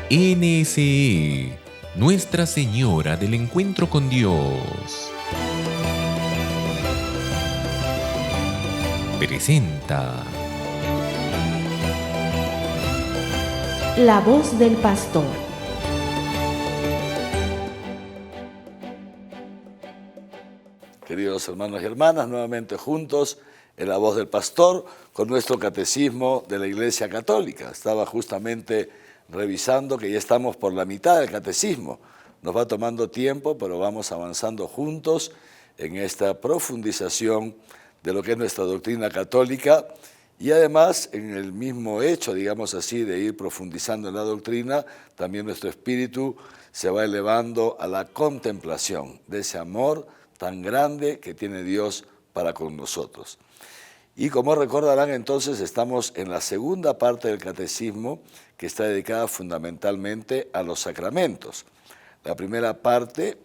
NSE, Nuestra Señora del Encuentro con Dios, presenta La voz del pastor. Queridos hermanos y hermanas, nuevamente juntos en La Voz del Pastor con nuestro catecismo de la Iglesia Católica. Estaba justamente revisando que ya estamos por la mitad del catecismo. Nos va tomando tiempo, pero vamos avanzando juntos en esta profundización de lo que es nuestra doctrina católica y además en el mismo hecho, digamos así, de ir profundizando en la doctrina, también nuestro espíritu se va elevando a la contemplación de ese amor tan grande que tiene Dios para con nosotros. Y como recordarán, entonces estamos en la segunda parte del catecismo que está dedicada fundamentalmente a los sacramentos. La primera parte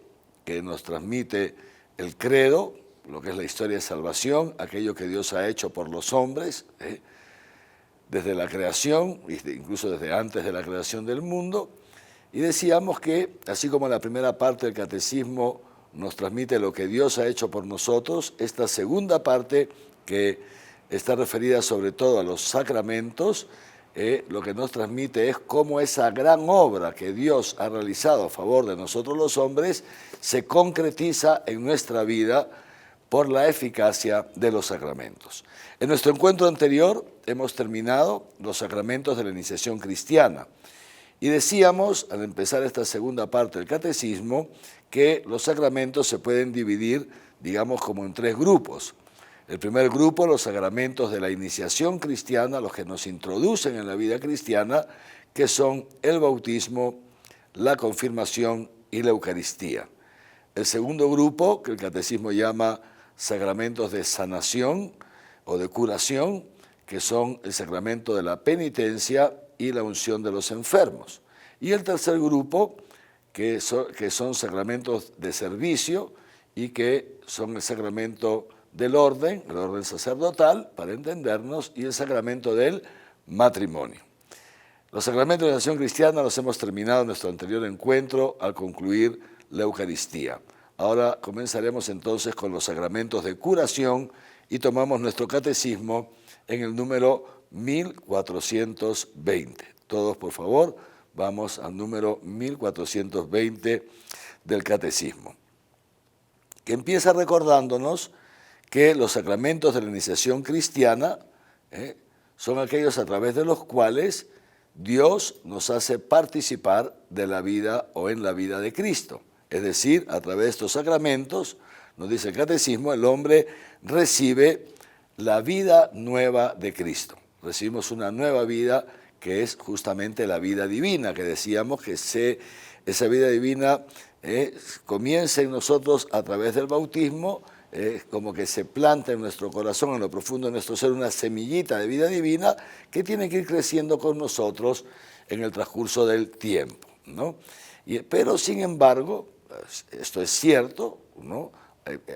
que nos transmite el credo, lo que es la historia de salvación, aquello que Dios ha hecho por los hombres, desde la creación, incluso desde antes de la creación del mundo. Y decíamos que, así como la primera parte del catecismo nos transmite lo que Dios ha hecho por nosotros, esta segunda parte que está referida sobre todo a los sacramentos, lo que nos transmite es cómo esa gran obra que Dios ha realizado a favor de nosotros los hombres se concretiza en nuestra vida por la eficacia de los sacramentos. En nuestro encuentro anterior hemos terminado los sacramentos de la iniciación cristiana y decíamos, al empezar esta segunda parte del catecismo, que los sacramentos se pueden dividir, digamos, como en tres grupos. El primer grupo, los sacramentos de la iniciación cristiana, los que nos introducen en la vida cristiana, que son el bautismo, la confirmación y la Eucaristía. El segundo grupo, que el catecismo llama sacramentos de sanación o de curación, que son el sacramento de la penitencia y la unción de los enfermos. Y el tercer grupo, que son sacramentos de servicio y que son el sacramento del orden, el orden sacerdotal, para entendernos, y el sacramento del matrimonio. Los sacramentos de la acción cristiana los hemos terminado en nuestro anterior encuentro al concluir la Eucaristía. Ahora comenzaremos entonces con los sacramentos de curación y tomamos nuestro catecismo en el número 1420. Todos, por favor, vamos al número 1420 del catecismo, que empieza recordándonos que los sacramentos de la iniciación cristiana son aquellos a través de los cuales Dios nos hace participar de la vida o en la vida de Cristo. Es decir, a través de estos sacramentos, nos dice el catecismo, el hombre recibe la vida nueva de Cristo. Recibimos una nueva vida que es justamente la vida divina, que decíamos que esa vida divina comienza en nosotros a través del bautismo, como que se planta en nuestro corazón, en lo profundo de nuestro ser, una semillita de vida divina que tiene que ir creciendo con nosotros en el transcurso del tiempo, ¿no? Pero, sin embargo, esto es cierto, ¿no?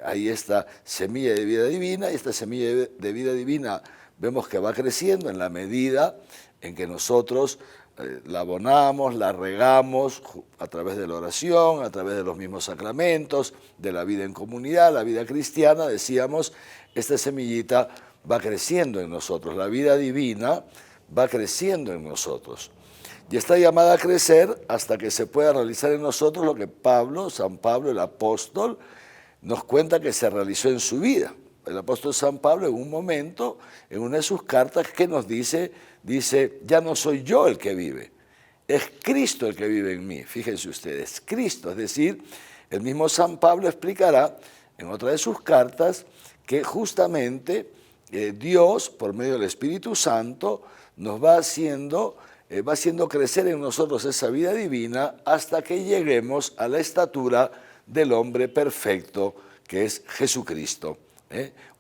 Hay esta semilla de vida divina, y esta semilla de vida divina vemos que va creciendo en la medida en que nosotros la abonamos, la regamos a través de la oración, a través de los mismos sacramentos, de la vida en comunidad, la vida cristiana, decíamos, esta semillita va creciendo en nosotros, la vida divina va creciendo en nosotros. Y está llamada a crecer hasta que se pueda realizar en nosotros lo que San Pablo, el apóstol, nos cuenta que se realizó en su vida. El apóstol San Pablo en un momento, en una de sus cartas, que nos dice, ya no soy yo el que vive, es Cristo el que vive en mí. Fíjense ustedes, Cristo, es decir, el mismo San Pablo explicará en otra de sus cartas que justamente Dios, por medio del Espíritu Santo, nos va haciendo crecer en nosotros esa vida divina hasta que lleguemos a la estatura del hombre perfecto, que es Jesucristo.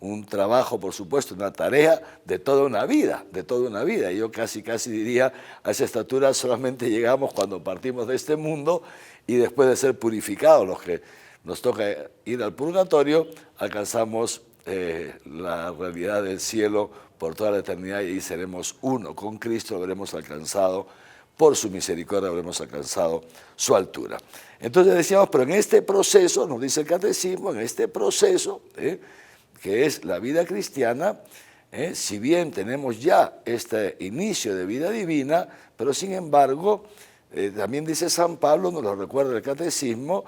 Un trabajo, por supuesto, una tarea de toda una vida. Yo casi diría, a esa estatura solamente llegamos cuando partimos de este mundo y después de ser purificados, los que nos toca ir al purgatorio, alcanzamos la realidad del cielo por toda la eternidad y ahí seremos uno. Con Cristo lo habremos alcanzado por su misericordia habremos alcanzado su altura. Entonces decíamos, pero en este proceso, nos dice el catecismo, en este proceso, que es la vida cristiana, si bien tenemos ya este inicio de vida divina, pero sin embargo, también dice San Pablo, nos lo recuerda el catecismo,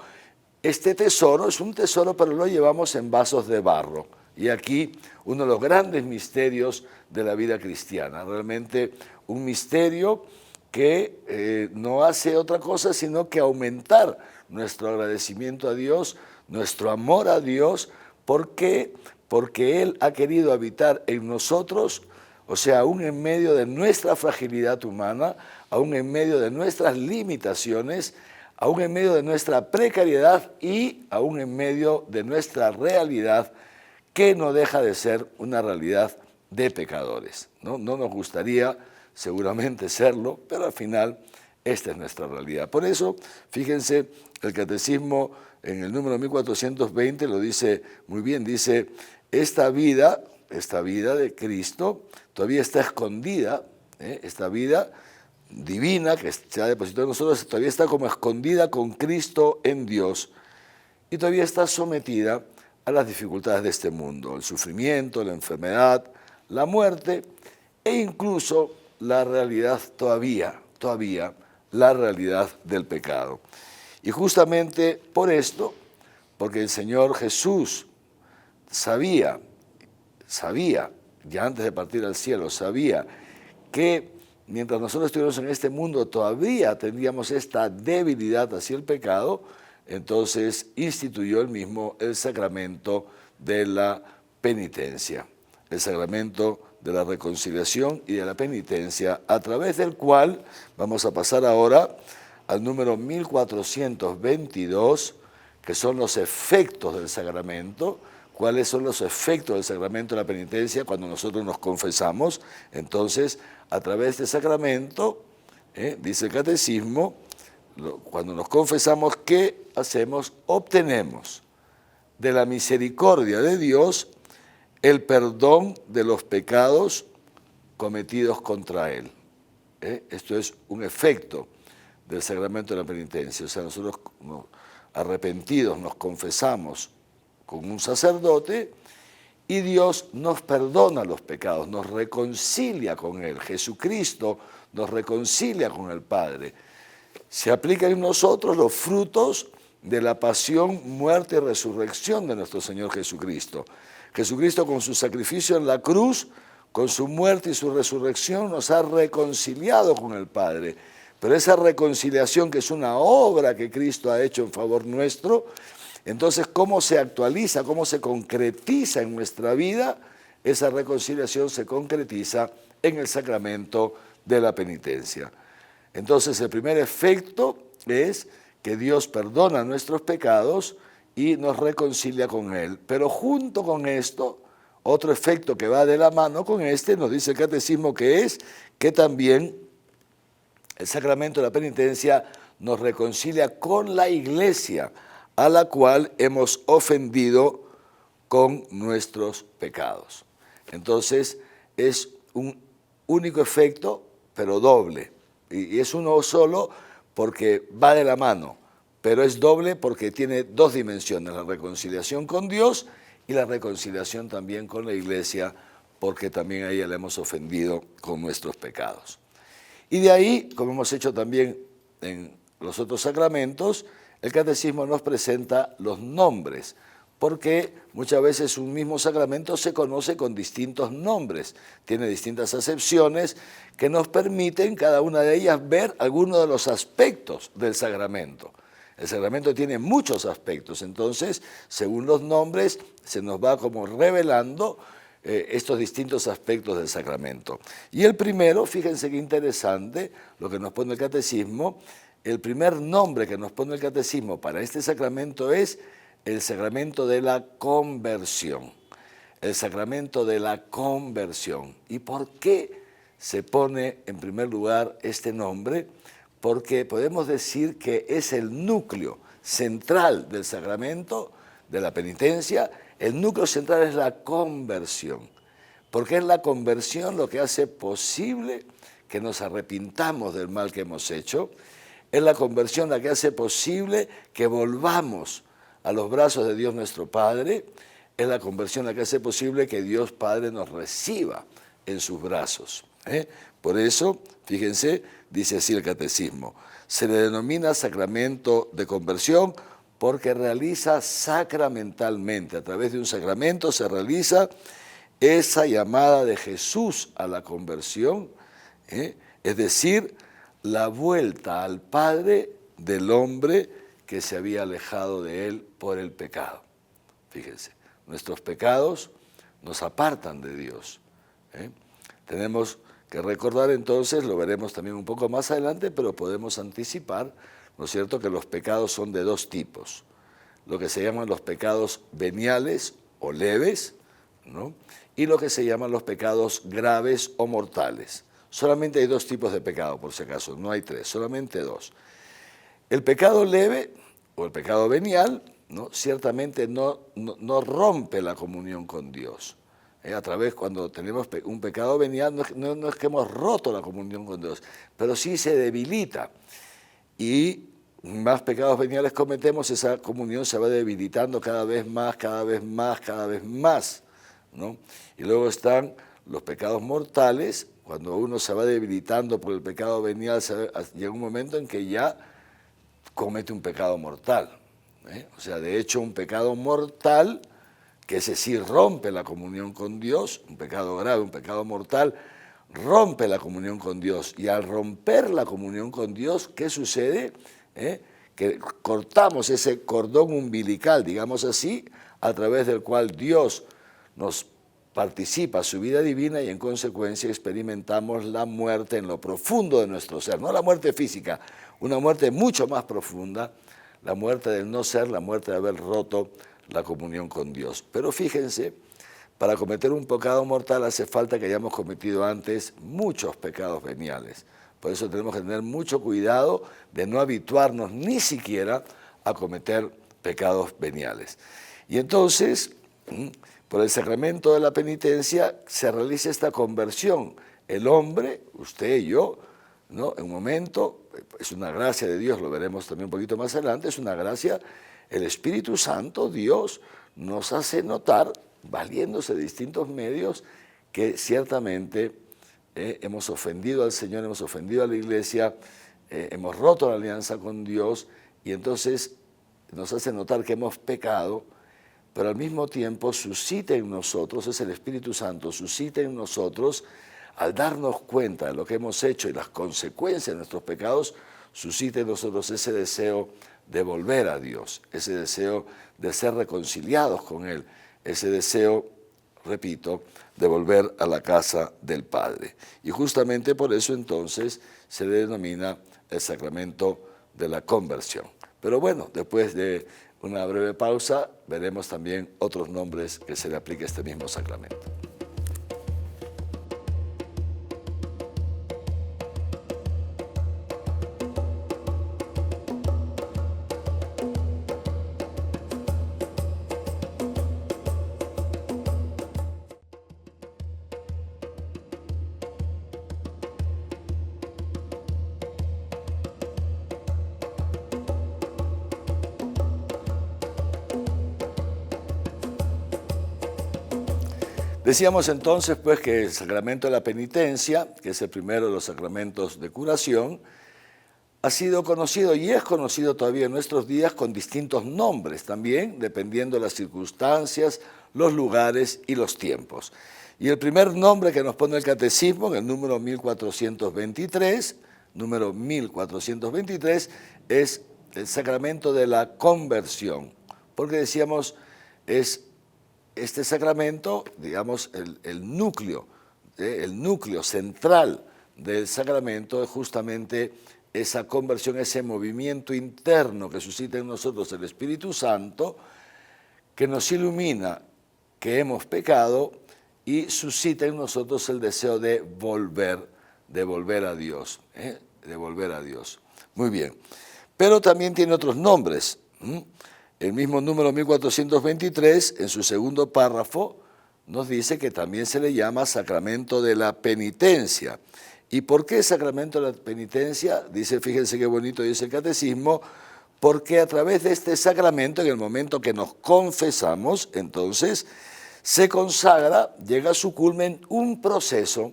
este tesoro es un tesoro, pero lo llevamos en vasos de barro. Y aquí uno de los grandes misterios de la vida cristiana, realmente un misterio que no hace otra cosa sino que aumentar nuestro agradecimiento a Dios, nuestro amor a Dios, porque Él ha querido habitar en nosotros, o sea, aún en medio de nuestra fragilidad humana, aún en medio de nuestras limitaciones, aún en medio de nuestra precariedad y aún en medio de nuestra realidad, que no deja de ser una realidad de pecadores. No nos gustaría seguramente serlo, pero al final esta es nuestra realidad. Por eso, fíjense, el catecismo en el número 1420 lo dice muy bien, dice, esta vida de Cristo todavía está escondida, esta vida divina que se ha depositado en nosotros, todavía está como escondida con Cristo en Dios y todavía está sometida a las dificultades de este mundo, el sufrimiento, la enfermedad, la muerte e incluso la realidad todavía la realidad del pecado. Y justamente por esto, porque el Señor Jesús sabía, ya antes de partir al cielo, sabía que mientras nosotros estuviéramos en este mundo todavía tendríamos esta debilidad hacia el pecado, entonces instituyó él mismo el sacramento de la penitencia, el sacramento de la reconciliación y de la penitencia, a través del cual vamos a pasar ahora al número 1422, que son los efectos del sacramento. ¿Cuáles son los efectos del sacramento de la penitencia cuando nosotros nos confesamos? Entonces, a través de este sacramento, dice el catecismo, cuando nos confesamos, ¿qué hacemos? Obtenemos de la misericordia de Dios el perdón de los pecados cometidos contra Él. Esto es un efecto del sacramento de la penitencia. O sea, nosotros arrepentidos nos confesamos con un sacerdote y Dios nos perdona los pecados, nos reconcilia con Él. Jesucristo nos reconcilia con el Padre. Se aplican en nosotros los frutos de la pasión, muerte y resurrección de nuestro Señor Jesucristo. Jesucristo con su sacrificio en la cruz, con su muerte y su resurrección nos ha reconciliado con el Padre. Pero esa reconciliación, que es una obra que Cristo ha hecho en favor nuestro, entonces, ¿cómo se actualiza, cómo se concretiza en nuestra vida? Esa reconciliación se concretiza en el sacramento de la penitencia. Entonces, el primer efecto es que Dios perdona nuestros pecados y nos reconcilia con Él. Pero junto con esto, otro efecto que va de la mano con este, nos dice el catecismo, que es que también el sacramento de la penitencia nos reconcilia con la Iglesia, a la cual hemos ofendido con nuestros pecados. Entonces, es un único efecto, pero doble. Y es uno solo porque va de la mano, pero es doble porque tiene dos dimensiones, la reconciliación con Dios y la reconciliación también con la Iglesia, porque también a ella le hemos ofendido con nuestros pecados. Y de ahí, como hemos hecho también en los otros sacramentos, el catecismo nos presenta los nombres, porque muchas veces un mismo sacramento se conoce con distintos nombres, tiene distintas acepciones que nos permiten cada una de ellas ver algunos de los aspectos del sacramento. El sacramento tiene muchos aspectos, entonces, según los nombres, se nos va como revelando estos distintos aspectos del sacramento. Y el primero, fíjense qué interesante lo que nos pone el catecismo. El primer nombre que nos pone el catecismo para este sacramento es el sacramento de la conversión. El sacramento de la conversión. ¿Y por qué se pone en primer lugar este nombre? Porque podemos decir que es el núcleo central del sacramento de la penitencia. El núcleo central es la conversión. porque es la conversión lo que hace posible que nos arrepintamos del mal que hemos hecho, es la conversión la que hace posible que volvamos a los brazos de Dios nuestro Padre, es la conversión la que hace posible que Dios Padre nos reciba en sus brazos. Por eso, fíjense, dice así el catecismo, se le denomina sacramento de conversión porque realiza sacramentalmente, a través de un sacramento se realiza esa llamada de Jesús a la conversión, es decir, la vuelta al Padre del hombre que se había alejado de él por el pecado. Fíjense, nuestros pecados nos apartan de Dios. Tenemos que recordar entonces, lo veremos también un poco más adelante, pero podemos anticipar, ¿no es cierto?, que los pecados son de dos tipos. Lo que se llaman los pecados veniales o leves, ¿no?, y lo que se llaman los pecados graves o mortales. Solamente hay dos tipos de pecado, por si acaso, no hay tres, solamente dos. El pecado leve o el pecado venial, ¿no?, ciertamente no rompe la comunión con Dios. A través, cuando tenemos un pecado venial, no es que hemos roto la comunión con Dios, pero sí se debilita. Y más pecados veniales cometemos, esa comunión se va debilitando cada vez más, cada vez más, cada vez más, ¿no? Y luego están los pecados mortales. Cuando uno se va debilitando por el pecado venial, llega un momento en que ya comete un pecado mortal. O sea, de hecho, un pecado mortal, que ese sí rompe la comunión con Dios, un pecado grave, un pecado mortal, rompe la comunión con Dios. Y al romper la comunión con Dios, ¿qué sucede? Que cortamos ese cordón umbilical, digamos así, a través del cual Dios nos participa su vida divina y en consecuencia experimentamos la muerte en lo profundo de nuestro ser. No la muerte física, una muerte mucho más profunda, la muerte del no ser, la muerte de haber roto la comunión con Dios. Pero fíjense, para cometer un pecado mortal hace falta que hayamos cometido antes muchos pecados veniales. Por eso tenemos que tener mucho cuidado de no habituarnos ni siquiera a cometer pecados veniales. Y entonces, por el sacramento de la penitencia se realiza esta conversión. El hombre, usted y yo, ¿no?, en un momento, es una gracia de Dios, lo veremos también un poquito más adelante, es una gracia. El Espíritu Santo, Dios, nos hace notar, valiéndose de distintos medios, que ciertamente hemos ofendido al Señor, hemos ofendido a la Iglesia, hemos roto la alianza con Dios, y entonces nos hace notar que hemos pecado, pero al mismo tiempo suscita en nosotros, es el Espíritu Santo, suscita en nosotros, al darnos cuenta de lo que hemos hecho y las consecuencias de nuestros pecados, suscita en nosotros ese deseo de volver a Dios, ese deseo de ser reconciliados con Él, ese deseo, repito, de volver a la casa del Padre. Y justamente por eso entonces se le denomina el sacramento de la conversión. Pero bueno, después de una breve pausa, veremos también otros nombres que se le aplique a este mismo sacramento. Decíamos entonces pues que el sacramento de la penitencia, que es el primero de los sacramentos de curación, ha sido conocido y es conocido todavía en nuestros días con distintos nombres también, dependiendo de las circunstancias, los lugares y los tiempos. Y el primer nombre que nos pone el catecismo, en el número 1423, es el sacramento de la conversión, porque decíamos es este sacramento, digamos, el núcleo central del sacramento es justamente esa conversión, ese movimiento interno que suscita en nosotros el Espíritu Santo, que nos ilumina que hemos pecado y suscita en nosotros el deseo de volver a Dios, de volver a Dios. Muy bien, pero también tiene otros nombres. El mismo número 1423, en su segundo párrafo, nos dice que también se le llama sacramento de la penitencia. ¿Y por qué sacramento de la penitencia? Dice, fíjense qué bonito dice el catecismo, porque a través de este sacramento, en el momento que nos confesamos, entonces se consagra, llega a su culmen un proceso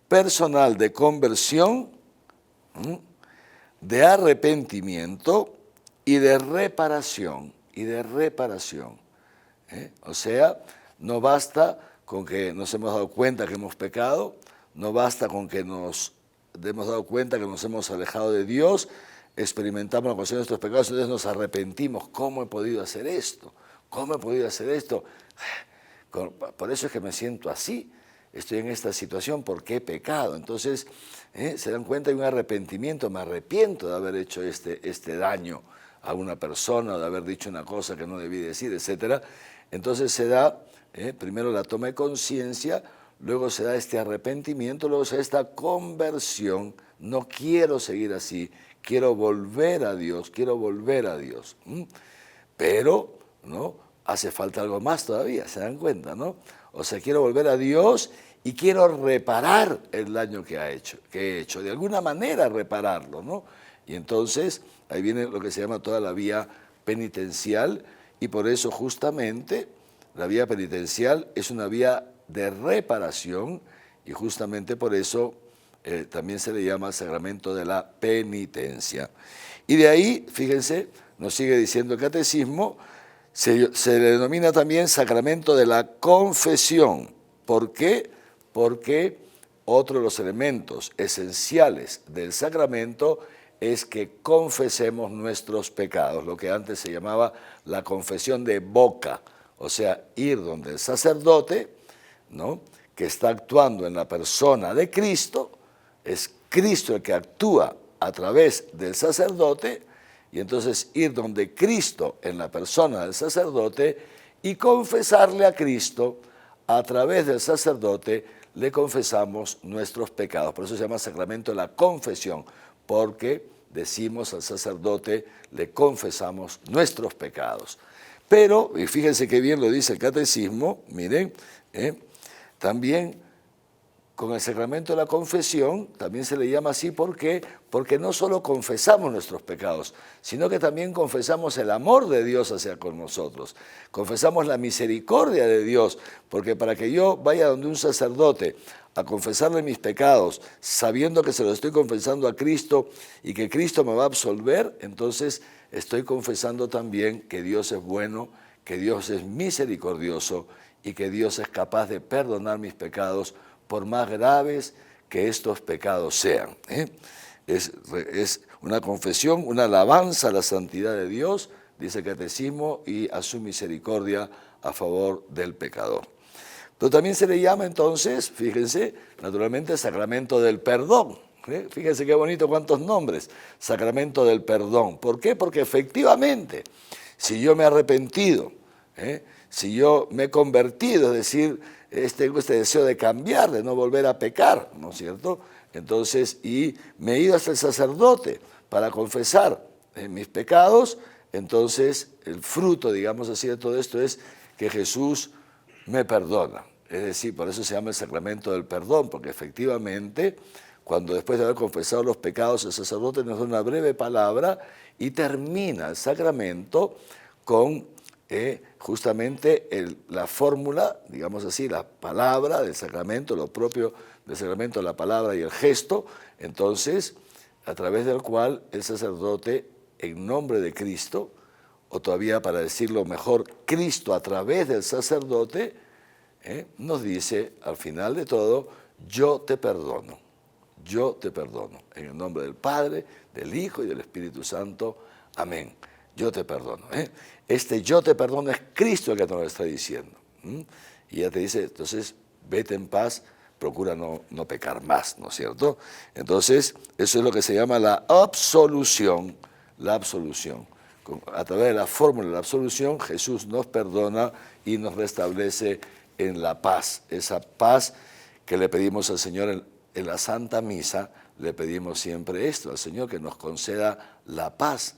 personal de conversión, de arrepentimiento y de reparación, O sea, no basta con que nos hemos dado cuenta que hemos pecado, no basta con que nos hemos dado cuenta que nos hemos alejado de Dios, experimentamos la consecuencia de nuestros pecados, entonces nos arrepentimos. ¿Cómo he podido hacer esto? ¿Cómo he podido hacer esto? Por eso es que me siento así. Estoy en esta situación porque he pecado. Entonces, se dan cuenta de un arrepentimiento. Me arrepiento de haber hecho este daño a una persona, de haber dicho una cosa que no debí decir, etc. Entonces se da, primero la toma de conciencia, luego se da este arrepentimiento, luego se da esta conversión. No quiero seguir así, quiero volver a Dios, Pero, ¿no?, hace falta algo más todavía, ¿se dan cuenta, no? O sea, quiero volver a Dios y quiero reparar el daño que he hecho, de alguna manera repararlo, ¿no? Y entonces ahí viene lo que se llama toda la vía penitencial, y por eso justamente la vía penitencial es una vía de reparación, y justamente por eso también se le llama sacramento de la penitencia. Y de ahí, fíjense, nos sigue diciendo el catecismo, se le denomina también sacramento de la confesión. ¿Por qué? Porque otro de los elementos esenciales del sacramento es que confesemos nuestros pecados, lo que antes se llamaba la confesión de boca, o sea, ir donde el sacerdote, ¿no?, que está actuando en la persona de Cristo, es Cristo el que actúa a través del sacerdote, y entonces ir donde Cristo en la persona del sacerdote y confesarle a Cristo a través del sacerdote, le confesamos nuestros pecados. Por eso se llama sacramento de la confesión, porque decimos al sacerdote, le confesamos nuestros pecados. Pero, y fíjense qué bien lo dice el catecismo, miren, también con el sacramento de la confesión, también se le llama así, ¿por qué? Porque no solo confesamos nuestros pecados, sino que también confesamos el amor de Dios hacia con nosotros, confesamos la misericordia de Dios, porque para que yo vaya donde un sacerdote a confesarle mis pecados, sabiendo que se los estoy confesando a Cristo y que Cristo me va a absolver, entonces estoy confesando también que Dios es bueno, que Dios es misericordioso y que Dios es capaz de perdonar mis pecados, por más graves que estos pecados sean. Es una confesión, una alabanza a la santidad de Dios, dice el catecismo, y a su misericordia a favor del pecador. Pero también se le llama entonces, fíjense, naturalmente sacramento del perdón. Fíjense qué bonito, cuántos nombres, sacramento del perdón. ¿Por qué? Porque efectivamente, si yo me he arrepentido, si yo me he convertido, es decir, tengo este deseo de cambiar, de no volver a pecar, ¿no es cierto? Entonces, y me he ido hasta el sacerdote para confesar mis pecados, entonces el fruto, digamos así, de todo esto es que Jesús me perdona. Es decir, por eso se llama el sacramento del perdón, porque efectivamente, cuando después de haber confesado los pecados, el sacerdote nos da una breve palabra y termina el sacramento con justamente la fórmula, digamos así, la palabra del sacramento, lo propio del sacramento, la palabra y el gesto, entonces, a través del cual el sacerdote, en nombre de Cristo, o todavía para decirlo mejor, Cristo a través del sacerdote, nos dice al final de todo, yo te perdono, en el nombre del Padre, del Hijo y del Espíritu Santo, amén. Yo te perdono. Este yo te perdono es Cristo el que nos lo está diciendo. Y ya te dice, entonces, vete en paz, procura no pecar más, ¿no es cierto? Entonces, eso es lo que se llama la absolución. A través de la fórmula de la absolución, Jesús nos perdona y nos restablece en la paz. Esa paz que le pedimos al Señor en la Santa Misa, le pedimos siempre esto, al Señor que nos conceda la paz,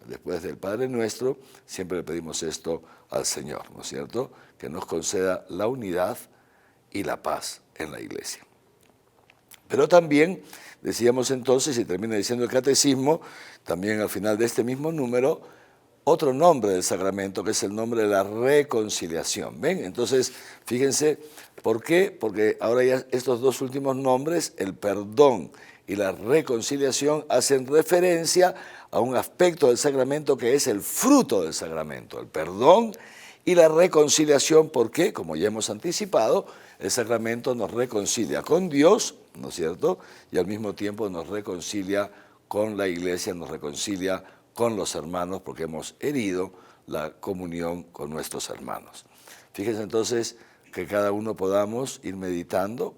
después del Padre Nuestro, siempre le pedimos esto al Señor, ¿no es cierto? Que nos conceda la unidad y la paz en la iglesia. Pero también, decíamos entonces, y termina diciendo el catecismo, también al final de este mismo número, otro nombre del sacramento, que es el nombre de la reconciliación. ¿Ven? Entonces, fíjense, ¿por qué? Porque ahora ya estos dos últimos nombres, el perdón y la reconciliación, hacen referencia a un aspecto del sacramento que es el fruto del sacramento, el perdón y la reconciliación, porque, como ya hemos anticipado, el sacramento nos reconcilia con Dios, ¿no es cierto? Y al mismo tiempo nos reconcilia con la iglesia, nos reconcilia con los hermanos, porque hemos herido la comunión con nuestros hermanos. Fíjense entonces que cada uno podamos ir meditando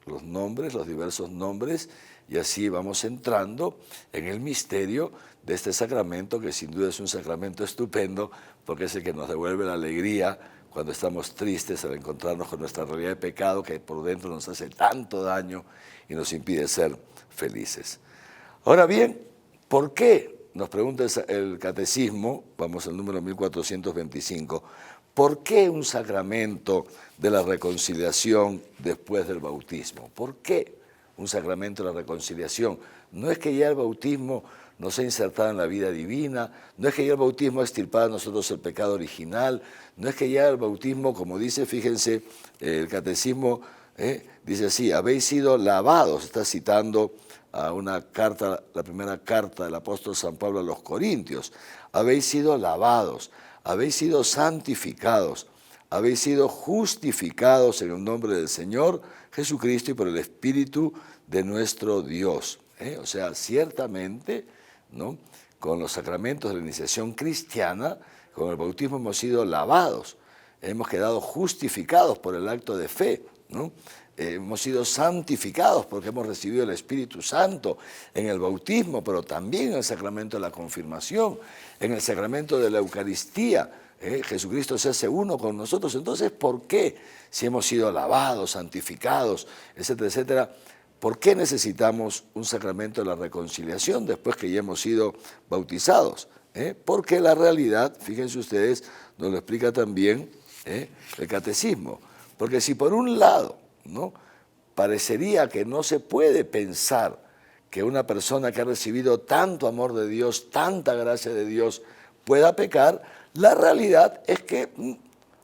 los nombres, los diversos nombres, y así vamos entrando en el misterio de este sacramento, que sin duda es un sacramento estupendo, porque es el que nos devuelve la alegría cuando estamos tristes al encontrarnos con nuestra realidad de pecado, que por dentro nos hace tanto daño y nos impide ser felices. Ahora bien, ¿por qué? Nos pregunta el catecismo, vamos al número 1425, ¿por qué un sacramento de la reconciliación después del bautismo? ¿Por qué un sacramento de la reconciliación? No es que ya el bautismo nos ha insertado en la vida divina, no es que ya el bautismo ha extirpado a nosotros el pecado original, no es que ya el bautismo, como dice, fíjense, el catecismo dice así, habéis sido lavados, está citando a una carta, la primera carta del apóstol San Pablo a los Corintios, habéis sido lavados, habéis sido santificados, habéis sido justificados en el nombre del Señor Jesucristo y por el Espíritu de nuestro Dios. O sea, ciertamente, ¿no?, con los sacramentos de la iniciación cristiana, con el bautismo hemos sido lavados, hemos quedado justificados por el acto de fe, ¿no? Hemos sido santificados porque hemos recibido el Espíritu Santo en el bautismo, pero también en el sacramento de la confirmación, en el sacramento de la Eucaristía. Jesucristo se hace uno con nosotros. Entonces, ¿por qué? Si hemos sido lavados, santificados, etcétera, etcétera, ¿por qué necesitamos un sacramento de la reconciliación después que ya hemos sido bautizados? Porque la realidad, fíjense ustedes, nos lo explica también el catecismo. Porque si por un lado, ¿no?, parecería que no se puede pensar que una persona que ha recibido tanto amor de Dios, tanta gracia de Dios, pueda pecar, la realidad es que,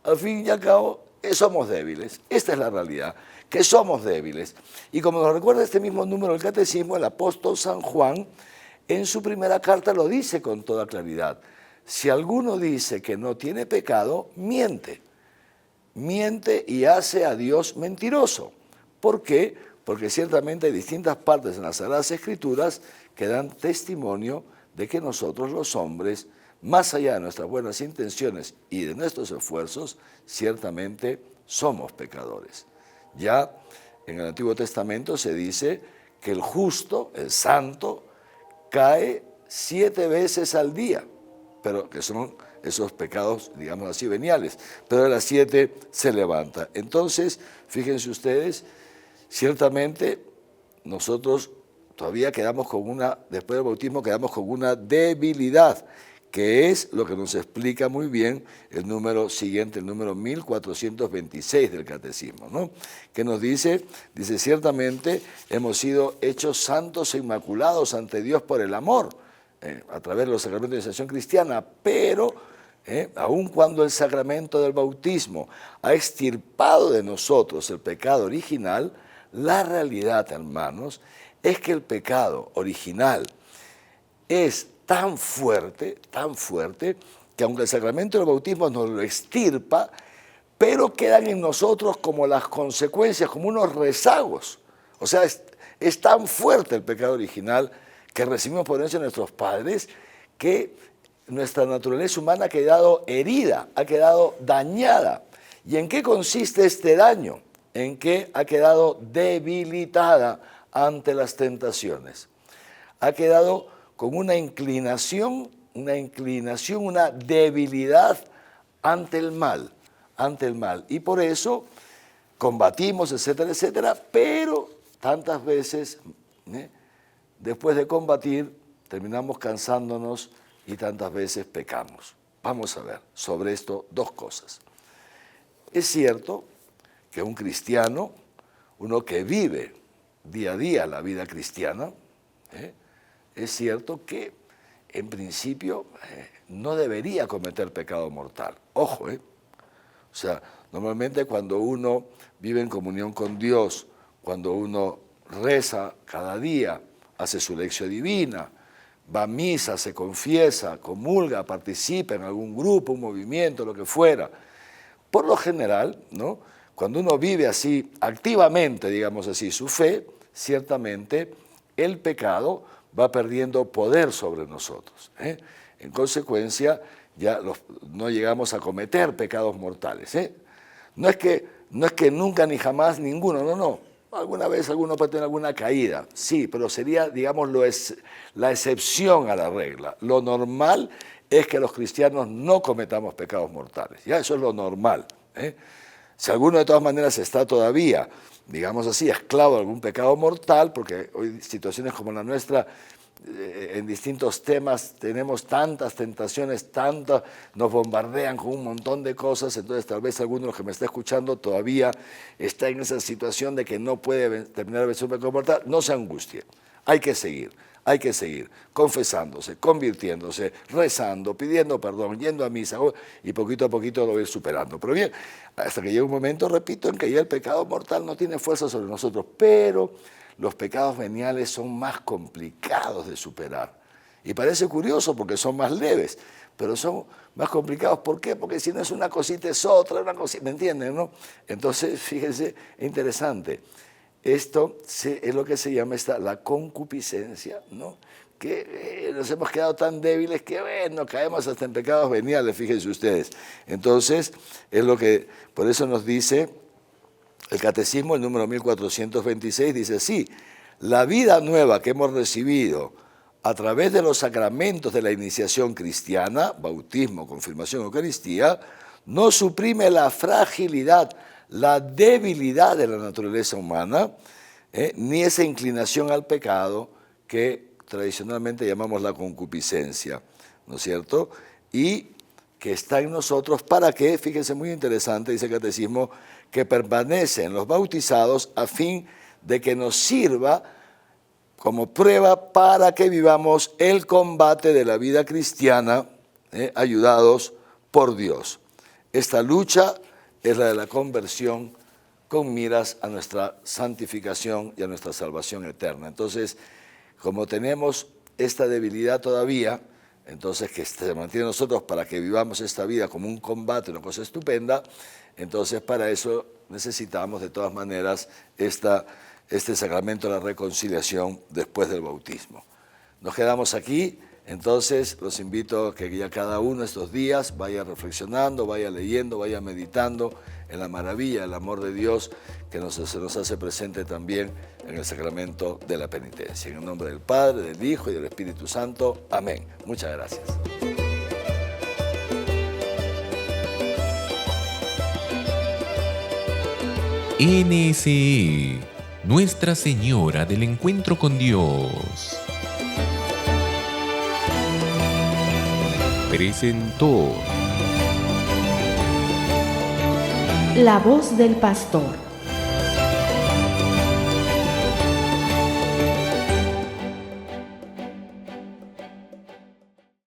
al fin y al cabo, somos débiles. Esta es la realidad, que somos débiles. Y como nos recuerda este mismo número del catecismo, el apóstol San Juan, en su primera carta lo dice con toda claridad. Si alguno dice que no tiene pecado, miente. Miente y hace a Dios mentiroso. ¿Por qué? Porque ciertamente hay distintas partes en las Sagradas Escrituras que dan testimonio de que nosotros los hombres, más allá de nuestras buenas intenciones y de nuestros esfuerzos, ciertamente somos pecadores. Ya en el Antiguo Testamento se dice que el justo, el santo, cae 7 veces al día, pero que son esos pecados, digamos así, veniales, pero a las 7 se levanta. Entonces, fíjense ustedes, ciertamente nosotros todavía quedamos con después del bautismo quedamos con una debilidad, que es lo que nos explica muy bien el número siguiente, el número 1426 del Catecismo, ¿no?, que nos dice, ciertamente hemos sido hechos santos e inmaculados ante Dios por el amor, a través de los sacramentos de iniciación cristiana, pero aun cuando el sacramento del bautismo ha extirpado de nosotros el pecado original, la realidad, hermanos, es que el pecado original es tan fuerte, que aunque el sacramento del bautismo nos lo extirpa, pero quedan en nosotros como las consecuencias, como unos rezagos. O sea, es tan fuerte el pecado original que recibimos por herencia de nuestros padres, que nuestra naturaleza humana ha quedado herida, ha quedado dañada. ¿Y en qué consiste este daño? En que ha quedado debilitada ante las tentaciones. Ha quedado con una inclinación, una debilidad ante el mal. Y por eso combatimos, etcétera, etcétera, pero tantas veces, después de combatir, terminamos cansándonos y tantas veces pecamos. Vamos a ver sobre esto dos cosas. Es cierto que un cristiano, uno que vive día a día la vida cristiana, es cierto que en principio no debería cometer pecado mortal. Ojo, o sea, normalmente cuando uno vive en comunión con Dios, cuando uno reza cada día, hace su lección divina, va a misa, se confiesa, comulga, participa en algún grupo, un movimiento, lo que fuera. Por lo general, ¿no?, cuando uno vive así activamente, digamos así, su fe, ciertamente el pecado va perdiendo poder sobre nosotros. En consecuencia, ya no llegamos a cometer pecados mortales. No es que nunca ni jamás ninguno, no. Alguna vez alguno puede tener alguna caída, sí, pero sería, digamos, la excepción a la regla. Lo normal es que los cristianos no cometamos pecados mortales. Ya eso es lo normal. Si alguno de todas maneras está todavía, digamos así, esclavo de algún pecado mortal, porque hoy situaciones como la nuestra, en distintos temas tenemos tantas tentaciones, nos bombardean con un montón de cosas, entonces tal vez alguno de los que me está escuchando todavía está en esa situación de que no puede terminar de vencer un pecado mortal. No se angustie, hay que seguir confesándose, convirtiéndose, rezando, pidiendo perdón, yendo a misa, y poquito a poquito lo va a ir superando. Pero bien, hasta que llega un momento, repito, en que ya el pecado mortal no tiene fuerza sobre nosotros, pero los pecados veniales son más complicados de superar. Y parece curioso porque son más leves, pero son más complicados. ¿Por qué? Porque si no es una cosita es otra, una cosita, ¿me entienden, no? Entonces, fíjense, es interesante. Esto es lo que se llama la concupiscencia, ¿no? Que nos hemos quedado tan débiles que, bueno, caemos hasta en pecados veniales, fíjense ustedes. Entonces, es lo que, por eso nos dice el Catecismo, el número 1426, dice así: la vida nueva que hemos recibido a través de los sacramentos de la iniciación cristiana, bautismo, confirmación, Eucaristía, no suprime la fragilidad, la debilidad de la naturaleza humana, ni esa inclinación al pecado que tradicionalmente llamamos la concupiscencia, ¿no es cierto? Y que está en nosotros para que, fíjense, muy interesante, dice el Catecismo, que permanece en los bautizados a fin de que nos sirva como prueba para que vivamos el combate de la vida cristiana, ayudados por Dios. Esta lucha es la de la conversión con miras a nuestra santificación y a nuestra salvación eterna. Entonces, como tenemos esta debilidad todavía, entonces que se mantiene en nosotros para que vivamos esta vida como un combate, una cosa estupenda, entonces para eso necesitamos de todas maneras este sacramento de la reconciliación después del bautismo. Nos quedamos aquí. Entonces, los invito a que ya cada uno de estos días vaya reflexionando, vaya leyendo, vaya meditando en la maravilla del amor de Dios que se nos hace presente también en el sacramento de la penitencia. En el nombre del Padre, del Hijo y del Espíritu Santo. Amén. Muchas gracias. NSE, Nuestra Señora del Encuentro con Dios, presentó La voz del pastor.